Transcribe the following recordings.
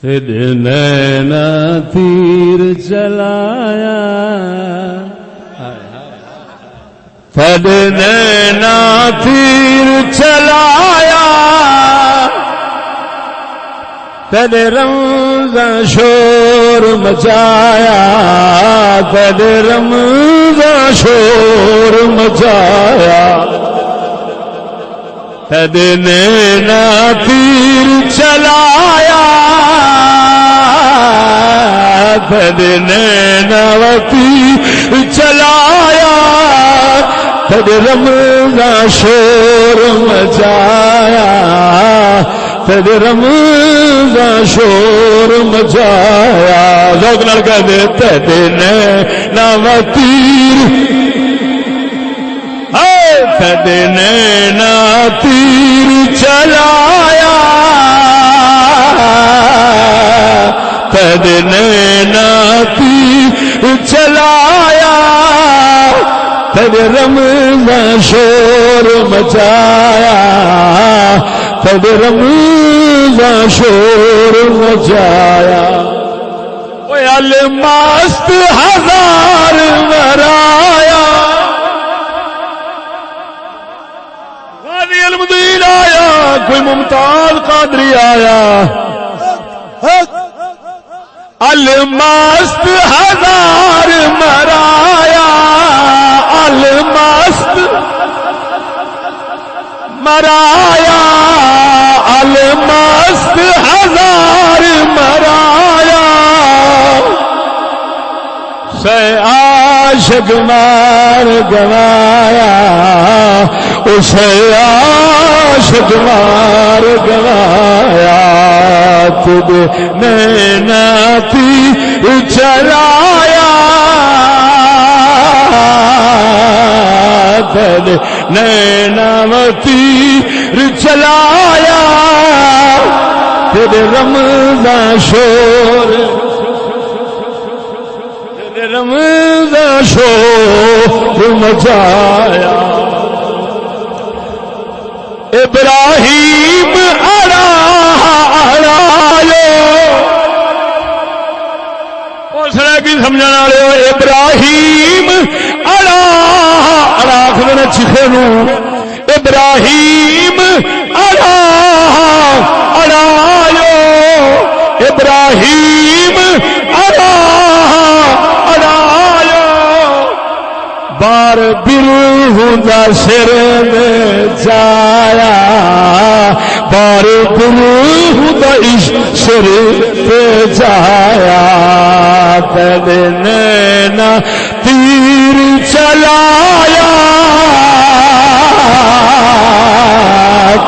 نینا تیر چلایا فد نینا تیر چلایا تد رمضان شور مچایا تد رمضان شور مچایا تد نینا تیر چلایا تد نینا تیر چلایا تد رمضان شور مچایا تد رمضان شور مچایا لوگ نال کہہ دے تد نینا تیر تد نینا تیر چلایا تد نینا تیر چلایا تد رمضان شور مچایا تد رمضان شور مچایا اوے الماست ہزار مرایا غازی المدین آیا کوئی ممتاز قادری آیا الماست ہزار مرایا الماست مرایا الماست ہزار مرایا سے عاشق مار گوایا اسے عاشق مار گوایا تجھ نینا تیر چلایا تجھ نینا تیر چلایا تجھ رمضان شور رمضان شور مچایا ابراہیم اس نے کی سمجھنے والے ابراہیم آخر چیخے نو ابراہیم ابراہیم بار بروح دا سر میں جایا بار بروح دا سر پہ جایا تد نینا تیر چلایا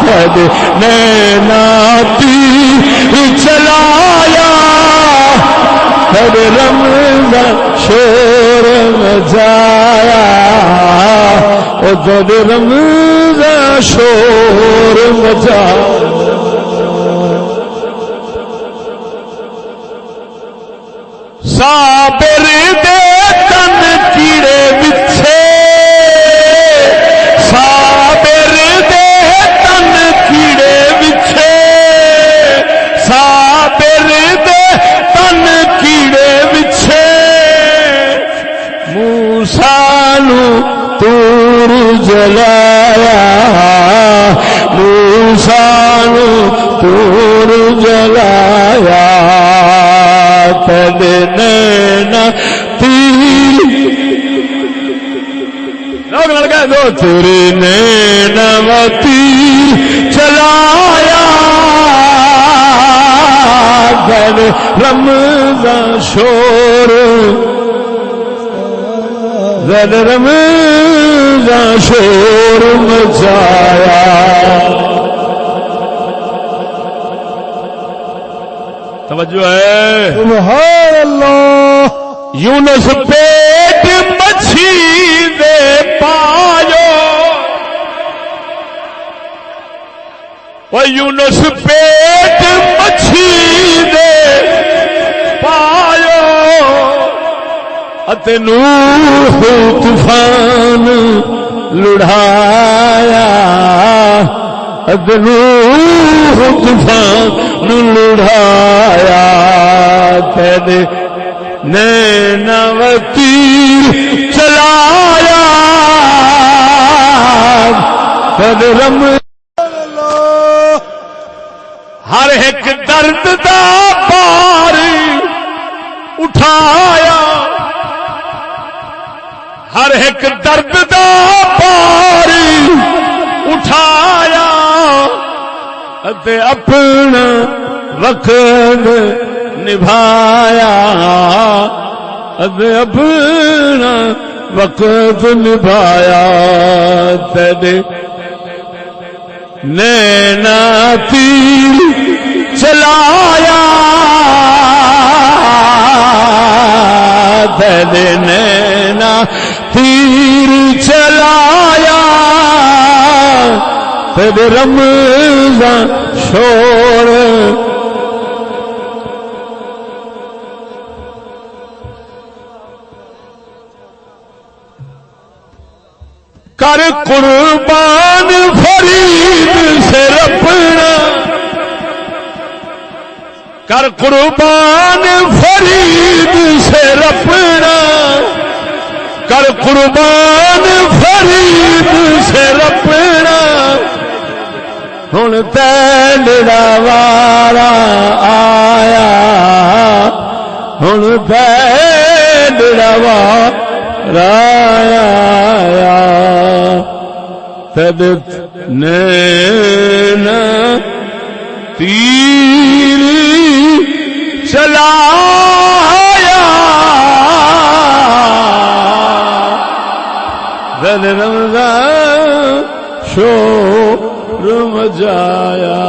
تد نینا تیر چلایا تد رمضان شور مچایا او تد رمضان شور مچایا صابر دے تن کیڑے بچھے صابر دے تن کیڑے بچھے صابر دے تن کیڑے بچھے موسیٰ نو تور جلایا موسیٰ نو تور جلایا تد نینا تیر لوگ لگا دو تیرے نینا تیر چلایا تد رمضان شور تد رمضان شور مچایا توجہ ہے سبحان اللہ یونس پیٹ مچھی دے پایو و یونس پیٹ مچھی دے پایو اتے نوح طوفان لڑھایا اتے نوح طوفان لڑھایا تیرے نیناوتی چلایا تیرے رم ہر ایک درد دا بار اٹھایا ہر ایک درد دا بار اٹھایا اتے اپنا وقت نبھایا اتے اپنا وقت نبھایا تیرے نینا تیر چلایا تیرے نینا تیر چلایا تیرے رمضان شور کر قربان فرید سے ربنا کر قربان فرید سے ربنا کر قربان فرید سے ربنا ہن تیرا وارا آیا ہن تیرا وارا آیا تیرے نینا تیر چلایا تیرے رمضان شور مچایا